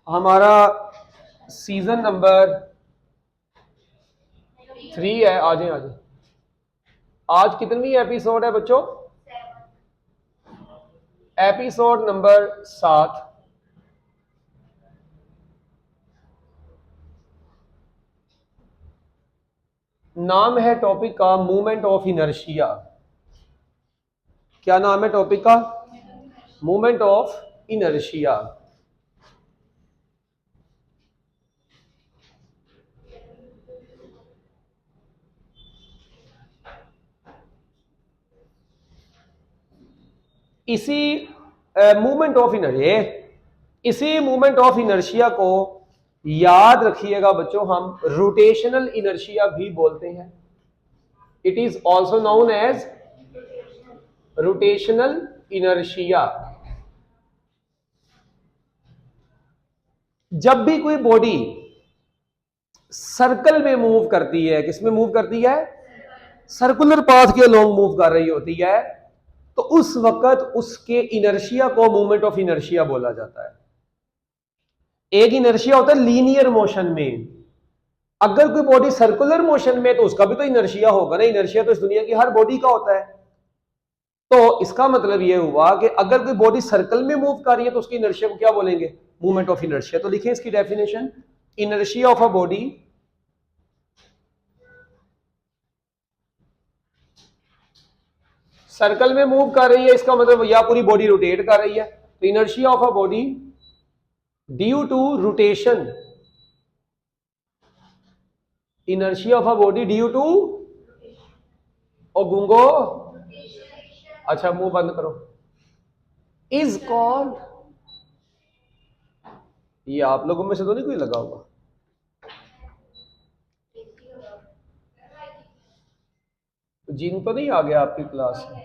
हमारा season number 3 है। आ जाए आ जाए। आज कितनी एपिसोड है बच्चों? Episode number 7। नाम है टॉपिक का मूवमेंट ऑफ इनर्शिया। क्या नाम है टॉपिक का? Movement of inertia. इसी मूवमेंट ऑफ इनर्शिया इसी मूवमेंट ऑफ इनर्शिया को याद रखिएगा बच्चों, हम रोटेशनल इनर्शिया भी बोलते हैं। It is also known as rotational inertia. जब भी कोई बॉडी सर्कल में मूव करती है, किस में मूव करती है? सर्कुलर पाथ के अलोंग मूव कर रही होती है, तो उस वक्त उसके इनर्शिया को मूवमेंट ऑफ इनर्शिया बोला जाता है। एक इनर्शिया होता है लीनियर मोशन में। अगर कोई बॉडी सर्कुलर मोशन में तो उसका भी तो इनर्शिया होगा ना। इनर्शिया तो इस दुनिया की हर बॉडी का होता है। तो इसका मतलब यह हुआ कि अगर कोई बॉडी सर्कल में मूव कर रही है तो उसकी इनर्शिया को क्या बोलेंगे? Movement of inertia. तो लिखें इसकी definition, inertia of a body circle में मूव कर रही है, इसका मतलब या पूरी बॉडी रोटेट कर रही है। तो inertia of a body due to rotation, inertia of a body due to ओ गूंगो, अच्छा मुंह बंद करो, इज कॉल्ड, ये आप लोगों में से तो नहीं कोई लगा होगा, जिन तो नहीं आ गया आपकी क्लास में?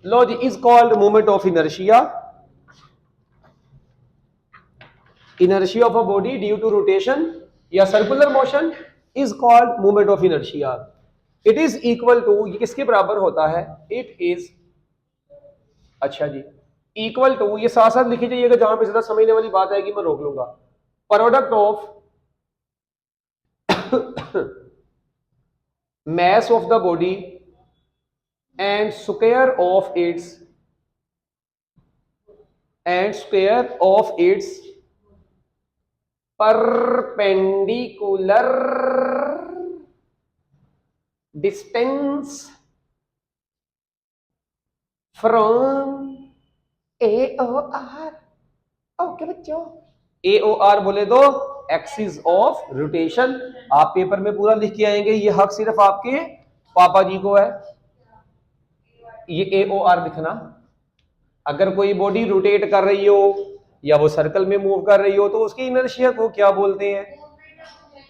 लो जी, is called movement of inertia. Inertia of a body due to rotation या circular motion is called movement of inertia. It is equal to, ये किसके बराबर होता है? इट इज, अच्छा जी, इक्वल टू, ये साथ साथ लिखी जाइएगा, जहां पे ज्यादा समझने वाली बात आएगी मैं रोक लूंगा। Product of mass of the body and square of its perpendicular distance from AOR। Okay बच्चों, AOR बोले तो एक्सिस ऑफ रोटेशन। आप पेपर में पूरा लिख के आएंगे, ये हक सिर्फ आपके पापा जी को है, ये AOR लिखना। अगर कोई बॉडी रोटेट कर रही हो या वो सर्कल में मूव कर रही हो तो उसकी इनर्शिया को क्या बोलते हैं?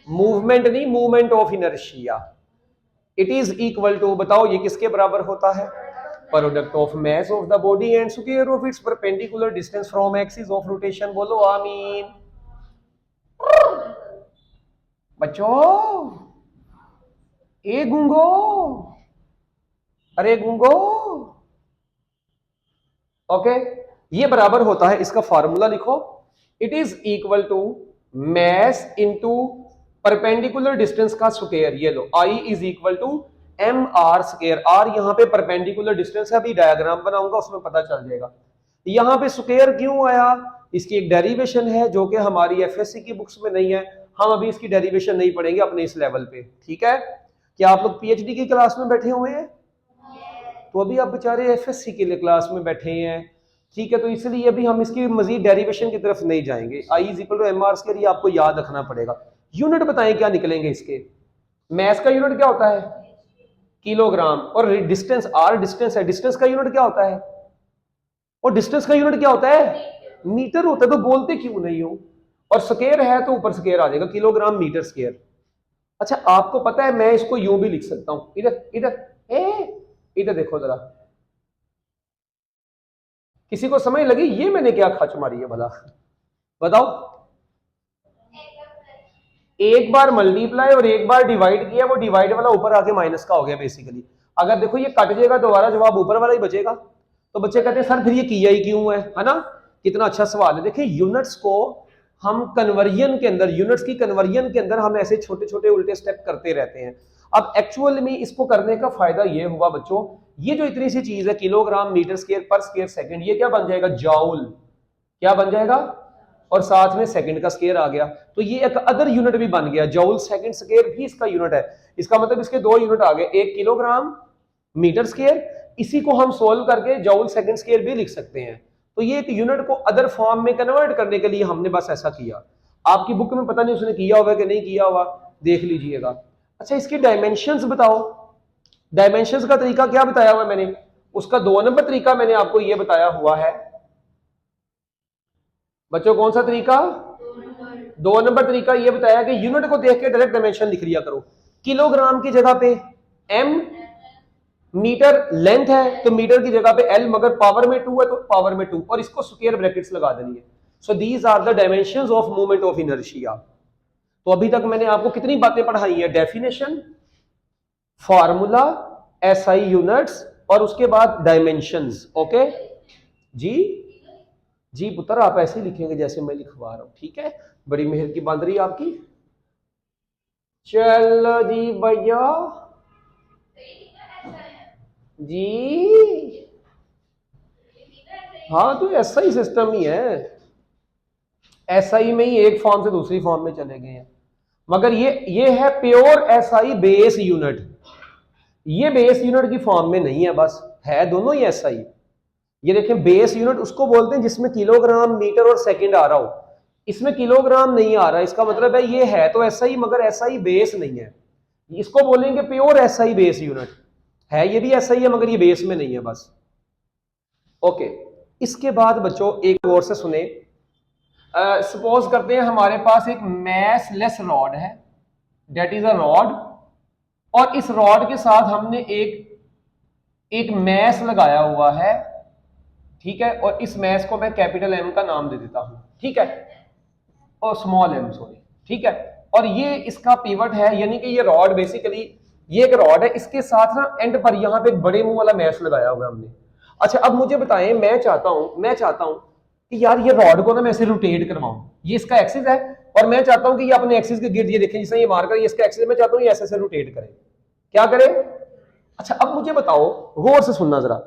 मूवमेंट नहीं, movement of inertia. It is equal to, बताओ ये किसके बराबर होता है? Product of mass of the body and square of its perpendicular distance from axis of rotation. बोलो आमीन। बच्चों, ए गूंगो, अरे गूंगो, ओके, ये बराबर होता है, इसका फॉर्मूला लिखो, it is equal to mass into perpendicular distance का स्क्वायर। ये लो, I is equal to M R square. R यहां पे परपेंडिकुलर डिस्टेंस है, अभी डायग्राम बनाऊंगा उसमें पता चल जाएगा। यहां पे स्क्वायर क्यों आया? इसकी एक डेरिवेशन है जो कि हमारी एफएससी की बुक्स में नहीं है, हम अभी इसकी डेरिवेशन नहीं पढ़ेंगे अपने इस लेवल पे, ठीक है? क्या आप लोग पीएचडी की क्लास में बैठे हुए हैं? तो अभी आप बेचारे एफएससी के लिए क्लास में बैठे हैं, ठीक है? तो इसलिए अभी हम इसकी मजीद डेरिवेशन की तरफ नहीं जाएंगे। I is equal to M R square, ये आपको याद रखना पड़ेगा। यूनिट बताएं क्या निकलेंगे इसके? मैस का यूनिट क्या होता है? किलोग्राम। और डिस्टेंस, आर डिस्टेंस है, डिस्टेंस का यूनिट क्या होता है? और डिस्टेंस का यूनिट क्या होता है? मीटर होता है। तो बोलते क्यों नहीं हो? और स्क्वायर है तो ऊपर स्क्वायर आ जाएगा, किलोग्राम मीटर स्क्वायर। अच्छा, आपको पता है मैं इसको यूं भी लिख सकता हूं, इधर इधर इधर देखो जरा, किसी को समझ लगी ये मैंने क्या खच मारी है भला? बताओ। एक बार मल्टीप्लाई और एक बार डिवाइड किया, वो डिवाइड वाला ऊपर आके माइनस का हो गया बेसिकली। अगर देखो ये कट जाएगा, दोबारा जवाब ऊपर वाला ही बचेगा। तो बच्चे कहते हैं सर फिर ये किया ही क्यों है ना? कितना अच्छा सवाल है। देखिए यूनिट्स को हम कन्वर्जन के अंदर, यूनिट्स की कन्वर्जन के अंदर हम ऐसे छोटे छोटे उल्टे स्टेप करते रहते हैं। अब एक्चुअल में इसको करने का फायदा ये हुआ बच्चों, ये जो इतनी सी चीज है किलोग्राम मीटर स्क्वायर पर स्क्वायर सेकंड, ये क्या बन जाएगा, जाउल, क्या बन जाएगा, और साथ में सेकंड का स्क्वायर आ गया, तो ये एक अदर यूनिट भी बन गया, जूल सेकंड स्क्वायर भी इसका यूनिट है। इसका मतलब इसके दो यूनिट आ गए, एक किलोग्राम मीटर स्क्वायर, इसी को हम सोल्व करके जूल सेकंड स्क्वायर भी लिख सकते हैं। तो ये एक यूनिट को अदर फॉर्म में कन्वर्ट करने के लिए हमने बस ऐसा किया। आपकी बुक में पता नहीं उसने किया होगा कि नहीं किया हुआ, देख लीजिएगा। अच्छा इसकी डायमेंशंस बताओ, डायमेंशंस का तरीका क्या बताया हुआ है मैंने, उसका 2 नंबर तरीका मैंने आपको ये बताया हुआ है बच्चों, कौन सा तरीका, 2 नंबर तरीका ये बताया कि यूनिट को देख के डायरेक्ट डायमेंशन लिख लिया करो। किलोग्राम की जगह पे एम, मीटर लेंथ है तो मीटर की जगह पे एल, मगर पावर में 2 है तो पावर में 2, और इसको स्क्वायर ब्रैकेट्स लगा देनी है। So these are the dimensions of movement of inertia. तो अभी तक मैंने आपको कितनी बातें पढ़ाई है, डेफिनेशन, फार्मूला, एसआई यूनिट्स, और उसके बाद डायमेंशंस। ओके जी, जी पुत्र आप ऐसे लिखेंगे जैसे मैं लिखवा रहा हूं, ठीक है, बड़ी मेहर की बंद रही आपकी। चलो जी भैया जी, हाँ तो ऐसा ही सिस्टम ही है, एसआई में ही एक फॉर्म से दूसरी फॉर्म में चले गए हैं, मगर ये है प्योर एसआई बेस यूनिट, ये बेस यूनिट की फॉर्म में नहीं है, बस है दोनों ही एसआई। ये देखें बेस यूनिट उसको बोलते हैं जिसमें किलोग्राम मीटर और सेकंड आ रहा हो, इसमें किलोग्राम नहीं आ रहा, इसका मतलब है ये है तो एसआई मगर एसआई बेस नहीं है, इसको बोलेंगे प्योर एसआई बेस यूनिट है, ये भी एसआई है मगर ये बेस में नहीं है बस। ओके इसके बाद बच्चों एक और से सुने, सपोज करते हैं हमारे पास एक मैस लेस रॉड है, डेट इज अ रॉड, और इस रॉड के साथ हमने एक मैस लगाया हुआ है, ठीक है, और इस मैस को मैं कैपिटल एम का नाम दे देता हूं, ठीक है, और स्मॉल एम सॉरी, ठीक है, और ये इसका पिवट है, यानी कि ये रॉड बेसिकली ये एक रॉड है, इसके साथ ना एंड पर यहां पे एक बड़े मुंह वाला मैस लगाया हुआ है हमने। अच्छा अब मुझे बताएं, मैं चाहता हूं कि यार ये रॉड को ना मैं ऐसे रोटेट करवाऊं, ये इसका एक्सिस है और मैं चाहता हूं कि ये अपने एक्सिस के गिर्द, ये देखें जिससे ये मार्कर ये इसका एक्सिस, मैं चाहता हूं ये ऐसे रोटेट करे, क्या करे। अच्छा अब मुझे बताओ, गौर से सुनना जरा,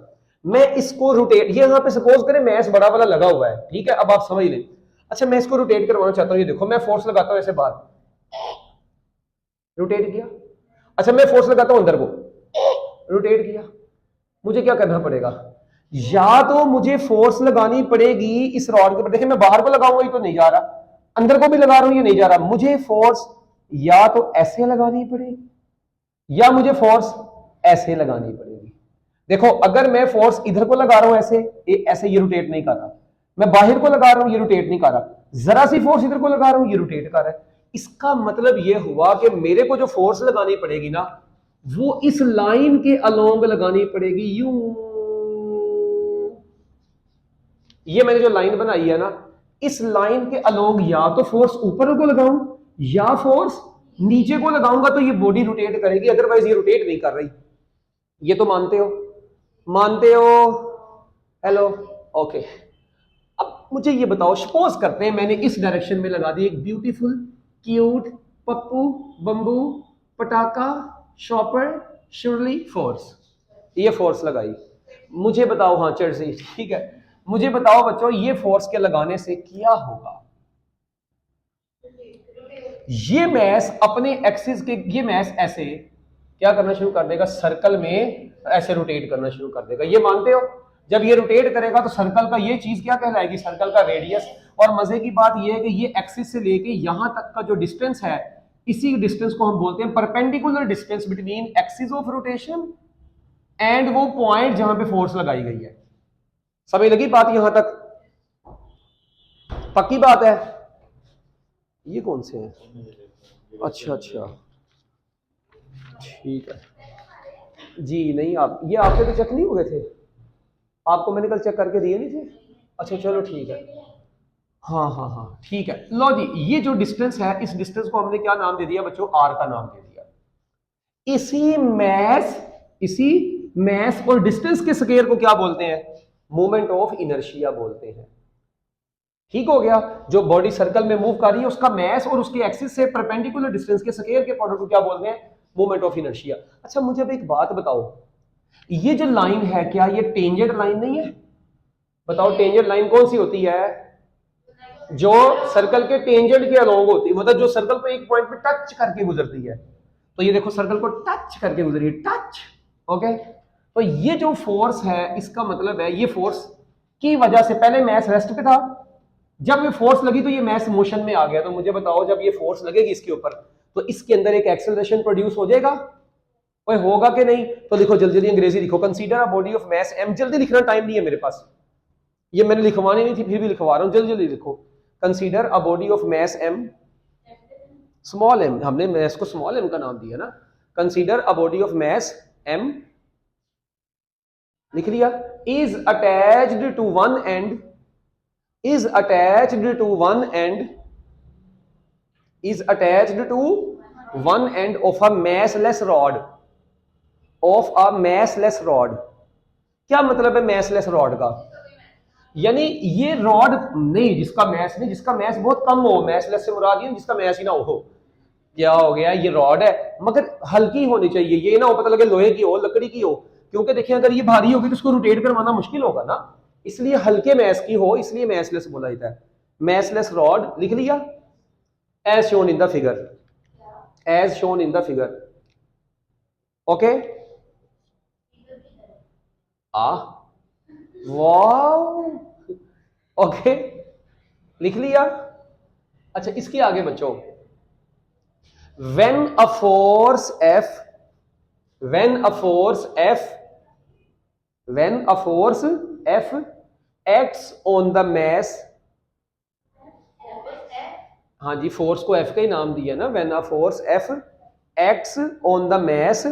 मैं इसको रोटेट, ये यहां पे सपोज करें मैस बड़ा वाला लगा हुआ है, ठीक है, अब आप समझ लें। अच्छा मैं इसको रोटेट करवाना चाहता हूं, ये देखो मैं फोर्स लगाता हूं ऐसे बाहर, रोटेट किया। अच्छा मैं फोर्स लगाता हूं अंदर को, रोटेट किया। मुझे क्या करना पड़ेगा, या तो मुझे फोर्स लगानी पड़ेगी इस रॉड के ऊपर, देखिए मैं बाहर को लगाऊंगा ये तो नहीं जा रहा, अंदर को भी लगा रहा हूं ये नहीं जा रहा, मुझे फोर्स या तो ऐसे लगानी पड़ेगी या मुझे फोर्स ऐसे लगानी पड़ेगी। देखो अगर मैं फोर्स इधर को लगा रहा हूं ऐसे ये रोटेट नहीं कर रहा, मैं बाहर को लगा रहा हूं ये रोटेट नहीं कर रहा, जरा सी फोर्स इधर को लगा रहा हूं ये रोटेट कर रहा है। इसका मतलब ये हुआ कि मेरे को जो फोर्स लगानी पड़ेगी ना वो इस लाइन के अलोंग लगानी पड़ेगी, यूं, ये मैंने जो लाइन बनाई है ना इस लाइन के अलोंग या तो फोर्स ऊपर को लगाऊं या फोर्स नीचे को लगाऊंगा तो ये बॉडी रोटेट करेगी, अदरवाइज ये रोटेट नहीं कर रही। ये तो मानते हो, मानते हो, हेलो, ओके। अब मुझे ये बताओ, सपोज करते हैं मैंने इस डायरेक्शन में लगा दी एक ब्यूटीफुल क्यूट पप्पू बंबू पटाखा शॉपर शुरली फोर्स, ये फोर्स लगाई, मुझे बताओ, हाँ चर्सी, ठीक है, मुझे बताओ बच्चों ये फोर्स के लगाने से क्या होगा, ये मैस अपने एक्सिस के, ये मैस ऐसे क्या करना शुरू कर देगा, सर्कल में ऐसे रोटेट करना शुरू कर देगा, ये मानते हो। जब ये रोटेट करेगा तो सर्कल का ये चीज क्या कहलाएगी, सर्कल का रेडियस। और मजे की बात ये है कि ये एक्सिस से लेके यहां तक का जो डिस्टेंस है, इसी डिस्टेंस को हम बोलते हैं perpendicular distance between axis of rotation and वो पॉइंट जहां पे फोर्स लगाई गई है। समझ लगी बात यहां तक, पक्की बात है। ये कौन से हैं, अच्छा अच्छा ठीक है जी, नहीं आप ये आपके तो चेक नहीं हुए थे, आपको मैंने कल चेक करके दिए नहीं थे, अच्छा चलो ठीक है, हाँ हाँ हाँ ठीक है। लो जी, ये जो डिस्टेंस है इस डिस्टेंस को हमने क्या नाम दे दिया बच्चों, आर का नाम दे दिया। इसी मैस और डिस्टेंस के स्क्वायर को क्या बोलते हैं, मोमेंट ऑफ इनर्शिया बोलते हैं। ठीक हो गया। जो बॉडी सर्कल में मूव कर रही है उसका मास और उसके एक्सिस से परपेंडिकुलर डिस्टेंस के स्क्वायर के प्रोडक्ट को क्या बोलते हैं, मोमेंट ऑफ इनर्शिया। अच्छा मुझे अब एक बात बताओ, ये जो लाइन है क्या ये टेंजेंट लाइन नहीं है? बताओ टेंजेंट लाइन कौन सी होती है? जो सर्कल के टेंजेंट के अलोंग होती है, मतलब जो सर्कल को एक पॉइंट पे टच करके गुजरती है। तो ये देखो सर्कल को टच करके गुजरी, टच। ओके, तो ये जो फोर्स है इसका मतलब है ये फोर्स की वजह से पहले मैस रेस्ट पे था, जब ये फोर्स लगी तो ये मैस मोशन में आ गया। तो मुझे बताओ जब ये फोर्स लगेगी इसके ऊपर तो इसके अंदर एक एक्सेलरेशन प्रोड्यूस हो जाएगा, कोई होगा कि नहीं? तो लिखो जल्दी जल्दी अंग्रेजी लिखो, consider a body of mass m। जल्दी लिखना, टाइम नहीं है मेरे पास, ये मैंने लिखवानी नहीं थी फिर भी लिखवा रहा हूं, जल्दी जल्दी लिखो। Consider a body of mass m, small m, हमने मैस को स्मॉल m का नाम दिया ना। Consider a body of mass m, लिख लिया, is attached to one end, is attached to one end, is attached to one end of a massless rod, of a massless rod। क्या मतलब है massless rod का? यानी ये rod नहीं जिसका मैस नहीं, जिसका मैस बहुत कम हो, massless से मुराद ये जिसका मैस ही ना हो। क्या हो गया, ये रॉड है मगर हल्की होनी चाहिए, ये ना हो पता लगे लोहे की हो लकड़ी की हो, क्योंकि देखिए अगर ये भारी होगी तो उसको रोटेट करवाना मुश्किल होगा ना, इसलिए हल्के मैस की हो, इसलिए मैसलेस बोला जाता है। मैसलेस रॉड लिख लिया, as shown in the figure, as shown in the figure. Okay, wow, okay लिख लिया। अच्छा इसके आगे बच्चों, when a force F, when a force F, when a force F acts on the mass, हाँ जी फोर्स को F का ही नाम दिया ना, when a force F acts on the mass,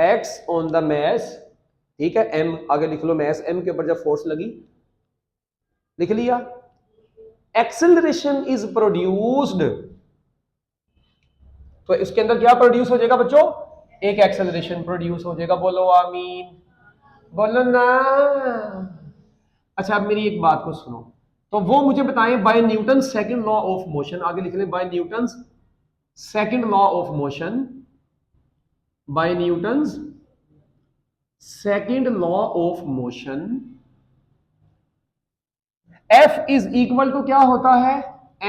acts on the mass, ठीक है, M आगे लिख लो, mass M के ऊपर जब फोर्स लगी, लिख लिया। एक्सेलरेशन इज प्रोड्यूस्ड, तो इसके अंदर क्या प्रोड्यूस हो जाएगा बच्चों, एक एक्सेलरेशन प्रोड्यूस हो जाएगा, बोलो आमीन, बोलो ना। अच्छा अब मेरी एक बात को सुनो, तो वो मुझे बताएं by Newton second law of motion, आगे लिख लें by Newton second law of motion, by Newton second law of motion F is equal to क्या होता है,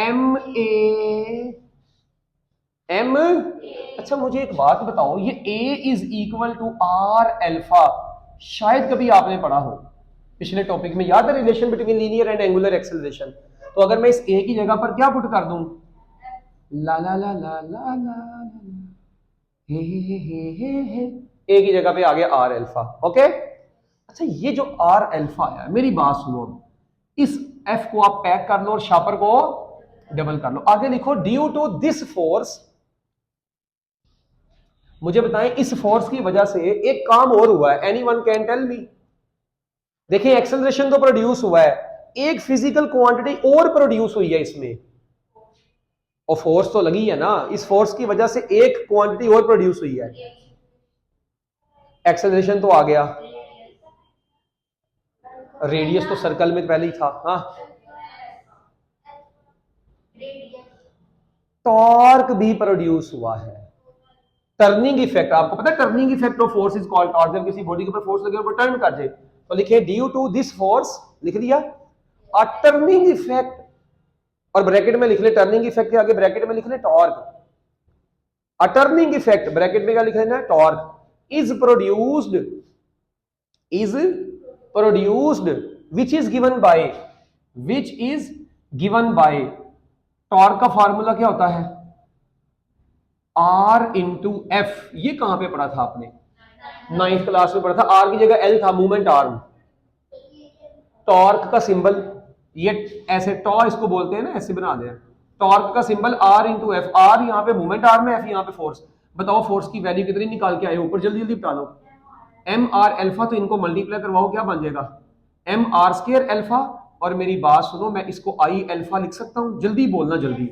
एम ए, एम। अच्छा मुझे एक बात बताओ, ये A is equal to r alpha, शायद कभी आपने पढ़ा हो पिछले टॉपिक में, याद है relation between linear and angular acceleration. तो अगर मैं इस A की जगह पर क्या पुट कर दूं, ला ला ला ला ला ला हे, A की जगह पे आ गया आर एल्फा। ओके, अच्छा ये जो आर एल्फा है, मेरी बात सुनो, इस F को आप पैक कर लो और शापर को डबल कर लो, आगे लिखो ड्यू टू दिस फोर्स। मुझे बताएं इस फोर्स की वजह से एक काम और हुआ है, एनीवन कैन टेल मी। देखिए एक्सेलरेशन तो प्रोड्यूस हुआ है, एक फिजिकल क्वांटिटी और प्रोड्यूस हुई है इसमें, और फोर्स तो लगी है ना, इस फोर्स की वजह से एक क्वांटिटी और प्रोड्यूस हुई है, एक्सेलरेशन तो आ गया, रेडियस तो सर्कल में पहले ही था, हाँ टॉर्क भी प्रोड्यूस हुआ है, टर्निंग इफेक्ट, आपको पता है turning effect of force is called torque, जब किसी बॉडी के ऊपर फोर्स लगे और टर्न कर जाए तो लिखिए ड्यू टू दिस फोर्स, लिख दिया, अ टर्निंग इफेक्ट, और ब्रैकेट में लिख ले टर्निंग इफेक्ट के आगे ब्रैकेट में लिख ले torque, a turning effect bracket में क्या लिख लेना, torque, is produced, is produced which is given by, which is given by, torque का फार्मूला क्या होता है, R इंटू एफ, ये कहां पे पढ़ा था आपने, 9th क्लास में पढ़ा था, R की जगह L था, मूवमेंट आर्म, टॉर्क का सिंबल ये ऐसे टॉ इसको बोलते हैं ना, ऐसे बना दें, टॉर्क का symbol R into F, R यहाँ पे मूवमेंट आर्म है, F यहाँ पे फोर्स। बताओ फोर्स की वैल्यू कितनी निकाल के आए ऊपर, जल्दी जल्दी बता लो, एम आर एल्फा, तो इनको मल्टीप्लाई करवाओ क्या बन जाएगा, एम आर स्क्वायर एल्फा, और मेरी बात सुनो मैं इसको आई एल्फा लिख सकता हूं, जल्दी बोलना जल्दी,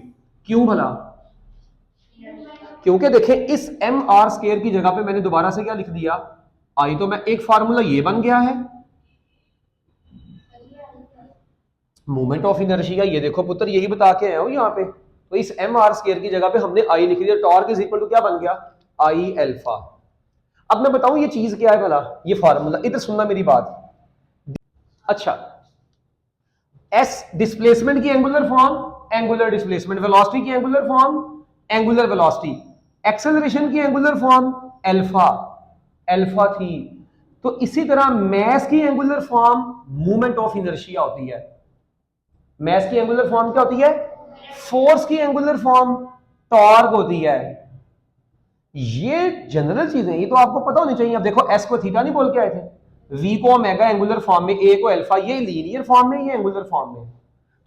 क्यों भला, क्योंकि देखें इस एम आर स्क्वायर की जगह पे मैंने दोबारा से क्या लिख दिया, आई, तो मैं एक फार्मूला ये बन गया है, मोमेंट ऑफ इनर्शिया, ये देखो पुत्र यही बता के आया हूं यहाँ पे। तो इस एम आर स्क्वायर की जगह पे हमने आई लिख दिया, टॉर्क इज इक्वल टू क्या बन गया, आई अल्फा। अब मैं बताऊं ये चीज क्या है भला, ये फार्मूला, इधर सुनना मेरी बात। अच्छा, एस डिस्प्लेसमेंट की angular form, angular displacement, velocity की angular form, angular velocity, acceleration की एंगुलर फॉर्म अल्फा, अल्फा थी। तो इसी तरह मैस की angular form movement of inertia होती है। मैस की एंगुलर फॉर्म क्या होती है, फोर्स की एंगुलर फॉर्म टॉर्क होती है। ये जनरल चीजें, ये तो आपको पता होनी चाहिए। अब देखो एस को थीटा नहीं बोल के आए थे, वी को ओमेगा एंगुलर फॉर्म में, ए को अल्फा, ये लीनियर फॉर्म में, ये एंगुलर फॉर्म में।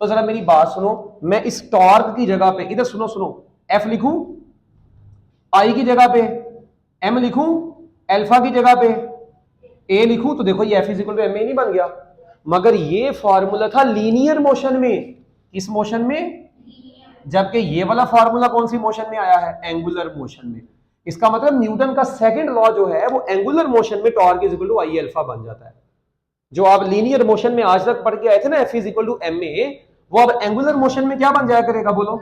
तो जरा मेरी बात सुनो, मैं इस टॉर्क की जगह पे, इधर सुनो सुनो, एफ लिखूं, आई की जगह पे एम लिखूं, अल्फा की जगह पे ए लिखूं, तो देखो ये F is equal to M a नहीं बन गया। मगर ये फॉर्मूला था लीनियर मोशन में, किस मोशन में, जबकि ये वाला फॉर्मूला कौन सी मोशन में आया है, एंगुलर मोशन में। इसका मतलब न्यूटन का सेकंड लॉ जो है वो एंगुलर मोशन में torque is equal to I alpha बन जाता है। जो आप लीनियर मोशन में आज तक पढ़ के आए थे ना, F is equal to M a, वो अब एंगुलर मोशन में क्या बन जाया करेगा, बोलो,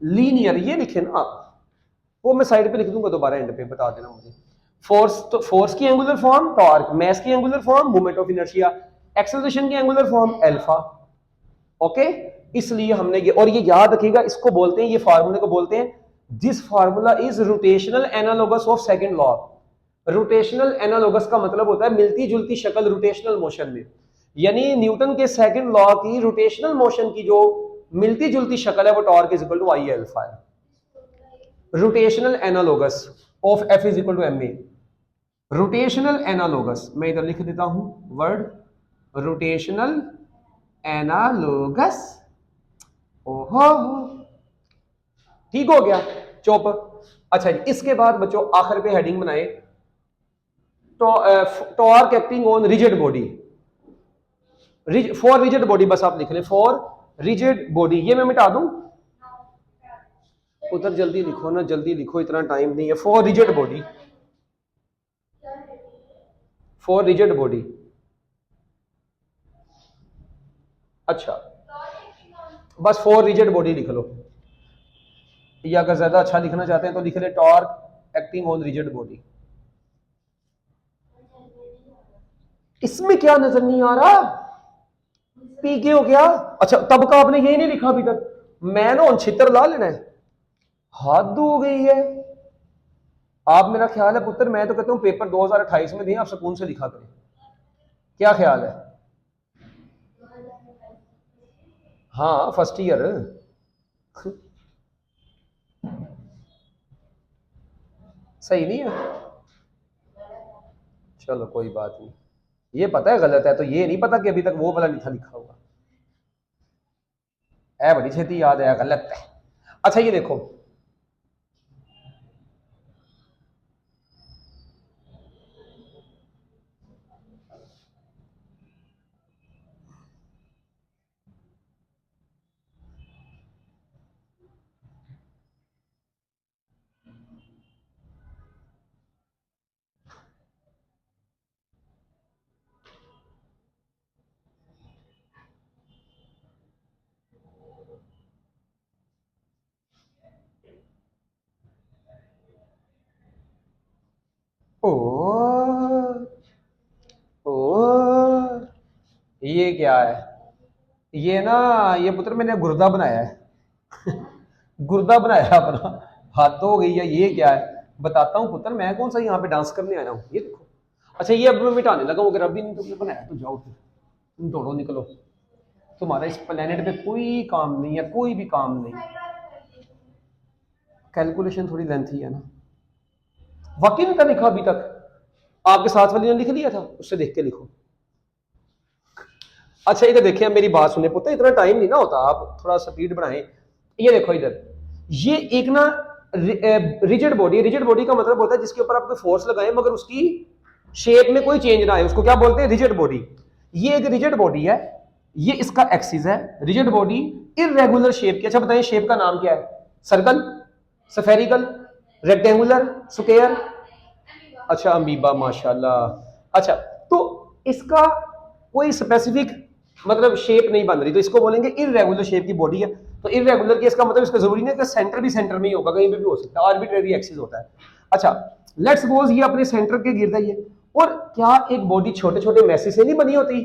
लीनियर। ये लिखे ना आप, वो मैं साइड पे लिख दूंगा, दोबारा एंड पे बता देना मुझे। फोर्स, तो फोर्स की एंगुलर फॉर्म टॉर्क, मास की angular form moment of inertia, acceleration की एंगुलर फॉर्म अल्फा। ओके, इसलिए हमने ये, और ये याद रखिएगा, इसको बोलते हैं, ये फार्मूले को बोलते हैं, this formula is rotational analogous of second law. Rotational analogous का मतलब होता है मिलती जुलती शक्ल रोटेशनल मोशन में, यानी न्यूटन के सेकंड लॉ की रोटेशनल मोशन की जो मिलती जुलती शक्ल है वो torque is equal to I alpha है। Rotational analogous of F is equal to M A, rotational analogous, मैं इधर लिख देता हूं वर्ड, रोटेशनल एनालोगस। ओहो, ठीक हो गया, चुप। अच्छा जी, इसके बाद बच्चों आखिर पे हेडिंग बनाए, तो torque acting on rigid body, for rigid body, बस आप लिख लें फॉर रिजिड बॉडी। ये मैं मिटा दूं, उधर जल्दी लिखो ना, जल्दी लिखो, इतना टाइम नहीं है। For rigid body, for rigid body. अच्छा, बस फॉर रिजिड बॉडी लिख लो, या अगर ज्यादा अच्छा लिखना चाहते हैं तो लिख ले torque acting on rigid body. इसमें क्या नजर नहीं आ रहा, पी के हो गया। अच्छा, तब का आपने यही नहीं लिखा अभी तक, मैं ना छितर ला लेना है, हद हो गई है। आप, मेरा ख्याल है पुत्र, मैं तो कहता हूं पेपर 2028 में दें, आप सुकून से लिखा करें, क्या ख्याल है? हाँ, फर्स्ट ईयर। सही नहीं है, चलो कोई बात नहीं। ये पता है गलत है, तो ये नहीं पता कि अभी तक वो वाला नहीं था लिखा हुआ है, बड़ी छेती याद है, गलत है। अच्छा ये देखो, ओ ओ, ये क्या है, ये ना, ये पुत्र मैंने गुर्दा बनाया है। गुर्दा बनाया अपना, हाथ हो गई है। ये क्या है बताता हूँ पुत्र, मैं कौन सा यहाँ पे डांस करने आया हूँ, ये देखो। अच्छा, ये अब मैं मिटाने लगा हूँ, अगर अभी नहीं तुमने बनाया तो जाओ फिर, तुम दौड़ो निकलो, तुम्हारा इस प्लेनेट पे कोई काम नहीं है, कोई भी काम नहीं। कैलकुलेशन थोड़ी लेंथी है ना, वाकई नहीं था लिखा अभी तक, आपके साथ वाली ने लिख लिया था, उससे देख के लिखो। अच्छा इधर देखिए, मेरी बात सुने पुत्र, इतना टाइम नहीं ना होता, आप थोड़ा स्पीड बढ़ाएं। ये देखो इधर, ये एक ना रिजिड बॉडी, रिजिड बॉडी का मतलब होता है जिसके ऊपर आप कोई फोर्स लगाएं मगर उसकी शेप में कोई चेंज ना आए, उसको क्या बोलते हैं, रिजिड बॉडी। ये एक रिजिड बॉडी है, ये इसका एक्सिस है, रिजिड बॉडी इररेगुलर शेप की। अच्छा बताइए शेप का नाम क्या है, सर्कल, स्फेरिकल, रेक्टेंगुलर, स्क्वायर, अच्छा अमीबा, माशाल्लाह। अच्छा, तो इसका कोई स्पेसिफिक मतलब शेप नहीं बन रही, तो इसको बोलेंगे इररेगुलर शेप की बॉडी है। तो इररेगुलर की इसका मतलब इसका जरूरी नहीं है कि सेंटर भी सेंटर में ही होगा, कहीं पे भी हो सकता है, आर्बिट्रेरी एक्सिस होता है। अच्छा, लेट्स सपोज ये अपने सेंटर के गिर रही है, और क्या एक बॉडी छोटे छोटे मैसेज से नहीं बनी होती?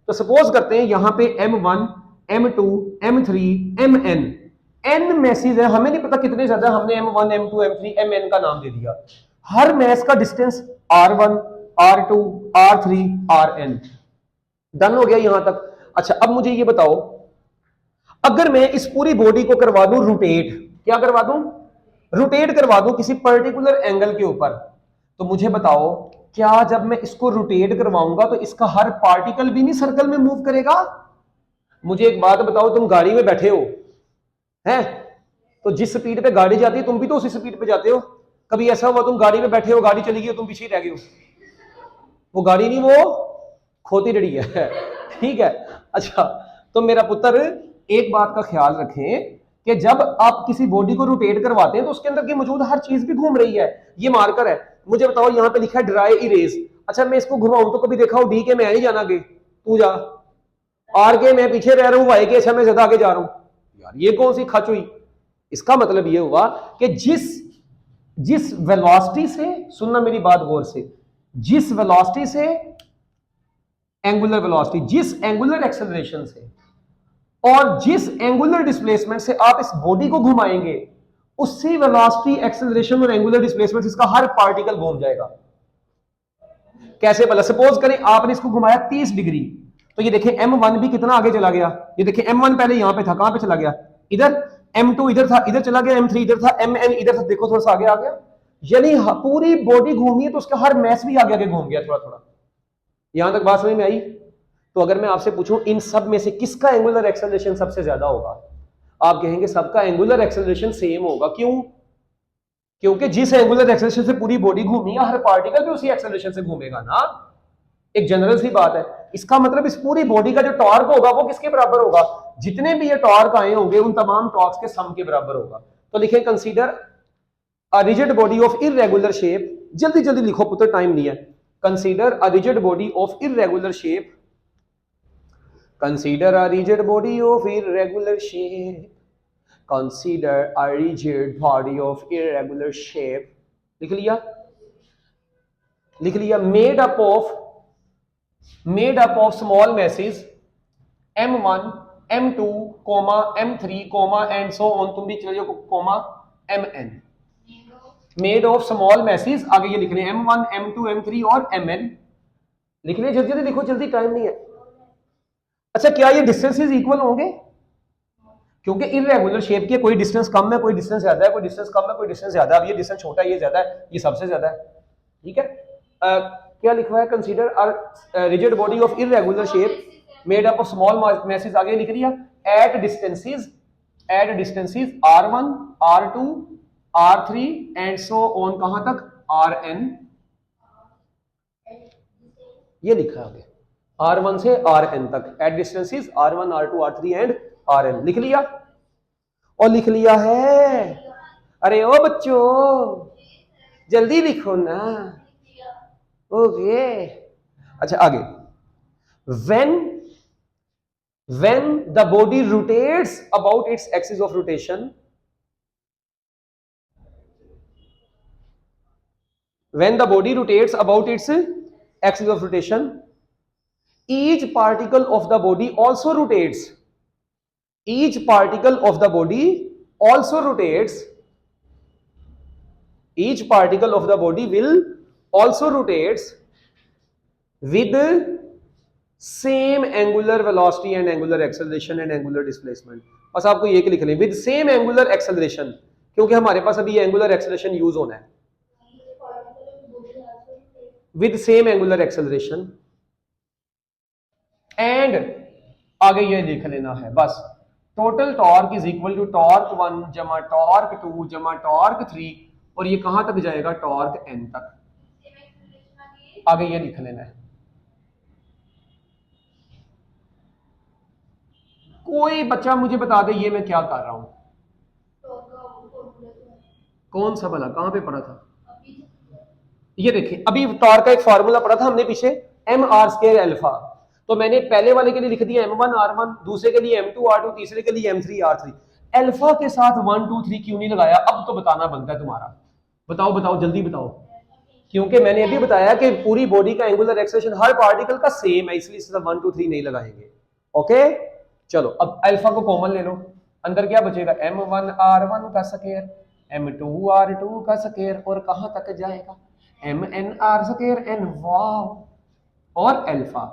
तो सपोज करते हैं यहां पे M1 M2 M3 Mn, n message है, हमें नहीं पता कितने ज्यादा, हमने M1 M2 M3 Mn का नाम दे दिया। हर मैस का distance R1 R2 R3 Rn, done हो गया यहां तक। अच्छा, अब मुझे ये बताओ, अगर मैं इस पूरी बॉडी को करवा दूं रोटेट, क्या करवा दूं? रोटेट करवा दूं किसी पर्टिकुलर एंगल के ऊपर, तो मुझे बताओ क्या जब मैं इसको रोटेट करवाऊंगा तो इसका हर पार्टिकल भी नहीं सर्कल में मूव करेगा? मुझे एक बात बताओ, तुम गाड़ी में बैठे हो हैं, तो जिस स्पीड पे गाड़ी जाती है तुम भी तो उसी स्पीड पे जाते हो। कभी ऐसा हुआ तुम गाड़ी में बैठे हो, गाड़ी चली गई, तुम पीछे ही रह गए हो? वो गाड़ी नहीं, वो खोती रही है ठीक है। अच्छा, तो मेरा पुत्र एक बात का ख्याल रखें कि जब आप किसी बॉडी को रोटेट करवाते हैं तो उसके अंदर की मौजूद हर चीज भी घूम रही है। ये मार्कर है, मुझे बताओ यहाँ पे लिखा है ड्राई इरेज, अच्छा मैं इसको घुमाऊं तो कभी देखा हो डी के मैं नहीं जाना आगे, तू जा, आर के मैं पीछे रह रहा हूं, वाई के अच्छा मैं ज्यादा आगे जा रहा हूं, यार ये कौन सी खच हुई? इसका मतलब ये हुआ कि जिस जिस वेलोसिटी से, सुनना मेरी बात गौर से, जिस वेलोसिटी से एंगुलर वेलोसिटी, जिस एंगुलर एक्सेलरेशन से और जिस एंगुलर डिस्प्लेसमेंट से आप इस बॉडी को घुमाएंगे, उसी वेलोसिटी एक्सेलरेशन और एंगुलर डिस्प्लेसमेंट इसका हर पार्टिकल घूम जाएगा। कैसे? पहले सपोज करें आपने इसको घुमाया 30 डिग्री, तो ये देखें M1 भी कितना आगे चला गया, ये देखें M1 पहले यहां पे था, कहां पे चला गया? इधर। M2 इधर था, इधर चला गया, M3 इधर था, Mn इधर था, देखो थोड़ा सा आगे आ गया। यानी पूरी बॉडी घूमी है तो उसका हर मैस भी आगे आगे घूम गया थोड़ा थोड़ा। यहां तक बात समझ में आई? तो अगर मैं आपसे पूछूं इन सब में से किसका एंगुलर एक्सेलरेशन सबसे ज्यादा होगा, आप कहेंगे सबका एंगुलर एक्सेलरेशन सेम होगा। क्यों? क्योंकि जिस एंगुलर एक्सेलरेशन से पूरी बॉडी घूमी है, हर पार्टिकल भी उसी एक्सेलरेशन से घूमेगा ना, एक जनरल सी बात है। इसका मतलब इस पूरी बॉडी का जो टॉर्क होगा वो किसके बराबर होगा? जितने भी ये टॉर्क आए होंगे उन तमाम टॉर्क्स के सम के बराबर होगा। तो लिखें consider a rigid body of irregular shape, जल्दी जल्दी लिखो पुत्र, टाइम नहीं है। Consider a rigid body of irregular shape, consider a rigid body of irregular shape, consider a rigid body of irregular shape, लिख लिया? लिख लिया। made up of small masses M1 M2 M3 and so on, तुम भी चले जाओ coma Mn, made of small masses, आगे ये लिखने M1 M2 M3 और Mn, लिख लिया? जल्दी जल्दी लिखो, जल्दी, टाइम नहीं है। अच्छा, क्या ये डिस्टेंसेस इक्वल होंगे? क्योंकि इररेगुलर शेप के कोई डिस्टेंस कम है, कोई डिस्टेंस ज्यादा है, कोई डिस्टेंस कम है, कोई डिस्टेंस ज्यादा है। अब ये डिस्टेंस छोटा है, ये ज्यादा है, ये सबसे ज्यादा है, ठीक है। क्या लिखा है? Consider a rigid body of irregular shape made up of small masses, आगे लिख दिया at distances R1 R2 R3 and so on, कहां तक? Rn, ये लिखा है आगे R1 से Rn तक, eight distances R1 R2 R3 and Rn, लिख लिया? और लिख लिया है? अरे ओ बच्चों जल्दी लिखो ना, ओके। अच्छा आगे, when the body rotates about its axis of rotation, when the body rotates about its axis of rotation, each particle of the body also rotates, each particle of the body also rotates, each particle of the body will also rotates with same angular velocity and angular acceleration and angular displacement। बस आपको ये लिख लें, with same angular acceleration, क्योंकि हमारे पास अभी angular acceleration use होना है, with same angular acceleration and आगे ये लिख लेना है बस, total torque is equal to torque 1 जमा टॉर्क 2 जमा टॉर्क 3, और ये कहां तक जाएगा? टॉर्क n तक, आगे ये लिख लेना है। कोई बच्चा मुझे बता दे ये मैं क्या कर रहा हूं? कौन सा भला, कहां पे पढ़ा था? ये देखिए, अभी टॉर्क का एक फार्मूला पढ़ा था हमने पीछे, mr² अल्फा। तो मैंने पहले वाले के लिए लिख दिया m1 r1, दूसरे के लिए m2 r2, तीसरे के लिए m3 r3। अल्फा के साथ 1 2 3 क्यों नहीं लगाया? अब तो बताना बनता है तुम्हारा। बताओ बताओ जल्दी बताओ। क्योंकि मैंने अभी बताया कि पूरी बॉडी का एंगुलर एक्सेलरेशन हर पार्टिकल का सेम है, इसलिए सिर्फ 1 2 3 नहीं लगाएंगे। ओके चलो, अब अल्फा को कॉमन ले लो, अंदर क्या बचेगा? m1 r1 का स्क्वायर, m2 r2 का स्क्वायर, और कहां तक जाएगा? mn r square n। वाह! और अल्फा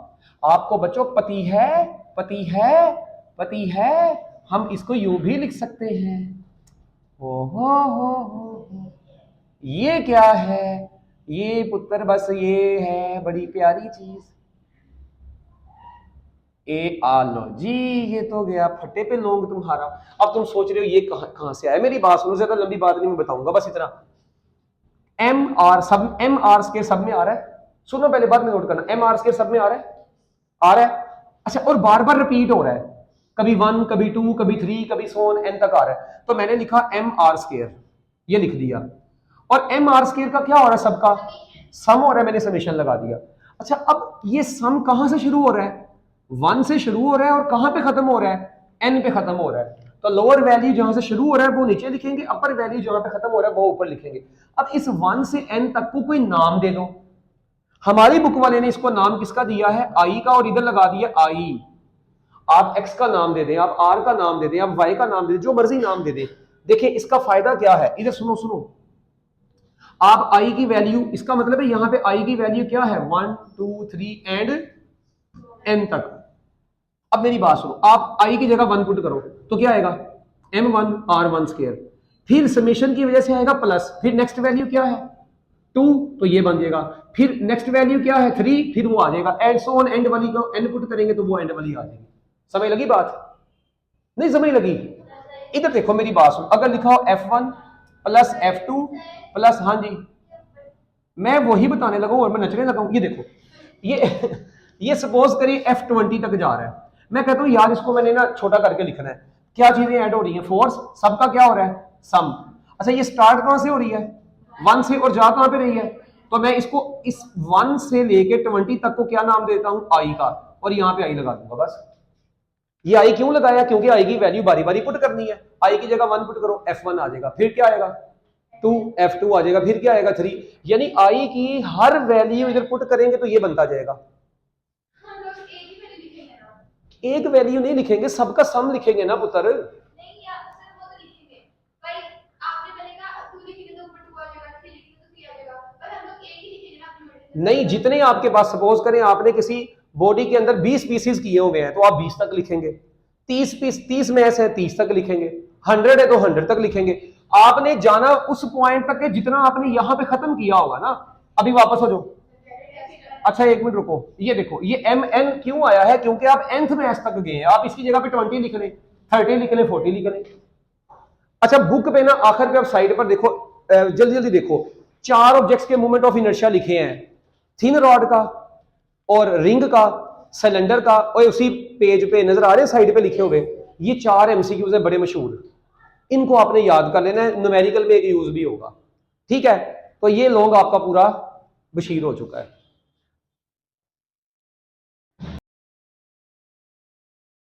आपको बच्चों पति है, पति है, पति है, हम इसको यूं भी लिख सकते हैं। हो ये क्या है? ये पुत्र बस ये है बड़ी प्यारी चीज। ए आलो जी, ये तो गया फटे पे लोग तुम्हारा। अब तुम सोच रहे हो ये कहां से आया? मेरी बात सुनो, ज्यादा लंबी बात नहीं, मैं बताऊंगा बस इतना। एम आर स्क्वायर सब में आ रहा है। सुनो पहले बात में नोट करना, एम आर स्क्वायर सब में आ रहा है, आ रहा है। अच्छा, और बार बार रिपीट हो रहा है, कभी 1 कभी 2 कभी 3 कभी सोन n तक आ रहा है। तो मैंने लिखा एम आर स्क्वायर, ये लिख दिया। और एम आर स्क्वायर का क्या हो रहा है? सबका सम हो रहा है, मैंने समेशन लगा दिया। अच्छा, अब ये सम कहां से शुरू हो रहा है? 1 से शुरू हो रहा है, और कहां पे खत्म हो रहा है? n पे खत्म हो रहा है। तो लोअर वैल्यू जहां से शुरू हो रहा है वो नीचे लिखेंगे, अपर वैल्यू जहां पे खत्म हो रहा है वो ऊपर लिखेंगे। अब इस 1 से n तक को कोई नाम दे दो। हमारी बुक वाले ने इसको नाम किसका दिया है? आई का, और इधर लगा दिया आई। आप x का नाम दे दें, आप r का नाम दे दें, आप y का नाम दे दें, जो मर्जी नाम दे दें। देखिए इसका फायदा क्या है, इधर सुनो सुनो। आप i की वैल्यू, इसका मतलब है यहां पे i की वैल्यू क्या है? 1 2 3 एंड n तक। अब मेरी बात सुनो, आप i की जगह 1 पुट करो तो क्या आएगा? m1 r1 स्क्वायर, फिर समेशन की वजह से आएगा प्लस, फिर नेक्स्ट वैल्यू क्या है? 2, तो ये बन जाएगा, फिर नेक्स्ट वैल्यू क्या है? 3, फिर वो आ जाएगा, एंड सो ऑन, एंड वाली को n पुट करेंगे तो वो एंड वाली आ जाएगी। समझ लगी बात? नहीं समझ लगी? इधर देखो मेरी बात सुनो, अगर लिखा हो f1 प्लस f2 प्लस, हाँ जी मैं वही बताने लगा और मैं नचने लगा हूं। ये देखो, ये सपोज करिए f20 तक जा रहा है। मैं कहता हूं यार इसको मैंने ना छोटा करके लिखना है। क्या चीजें ऐड हो रही हैं? फोर्स, सबका क्या हो रहा है? सम। अच्छा, ये स्टार्ट कहां से हो रही है? 1 से, और जा कहां पे रही है? तो मैं इसको इस 1 से लेके 20 तक को क्या नाम देता हूं? आई का, और यहां पे आई लगा दूंगा बस। ये आई क्यों लगाया? क्योंकि आई की वैल्यू बारी बारी पुट करनी है। आई की जगह 1 पुट करो, f1 आ जाएगा, फिर क्या आएगा? 2, f2 आ जाएगा, फिर क्या आएगा? 3। यानी आई की हर वैल्यू इधर पुट करेंगे तो ये बनता जाएगा। एक वैल्यू नहीं लिखेंगे, सबका सम लिखेंगे ना पुत्र। नहीं, जितने आपके पास, सपोज करें आपने किसी बॉडी के अंदर 20 पीसेस किए हुए हैं तो आप 20 तक लिखेंगे। 30 मैस है 30 तक लिखेंगे। 100 है तो 100 तक लिखेंगे। आपने जाना उस पॉइंट तक है जितना आपने यहां पे खत्म किया होगा ना। अभी वापस हो जाओ। अच्छा एक मिनट रुको, ये देखो ये एम एन क्यों आया है? क्योंकि आप nth मैच तक गए हैं। आप इसकी जगह पे 20 लिख लें, 30 लिख लें, 40 लिख लें। अच्छा, बुक पे ना आखिर पे आप साइड पर देखो, जल्दी जल्दी देखो, 4 ऑब्जेक्ट्स के मूवमेंट ऑफ इनर्शिया लिखे हैं, थिन रॉड का और रिंग का, सिलेंडर का, और उसी पेज पे नजर आ रहे हैं साइड पे लिखे हुए। ये 4 एमसीक्यूज है बड़े मशहूर, इनको आपने याद कर लेना है, न्यूमेरिकल में एक यूज भी होगा। ठीक है, तो ये लॉन्ग आपका पूरा बशीर हो चुका है।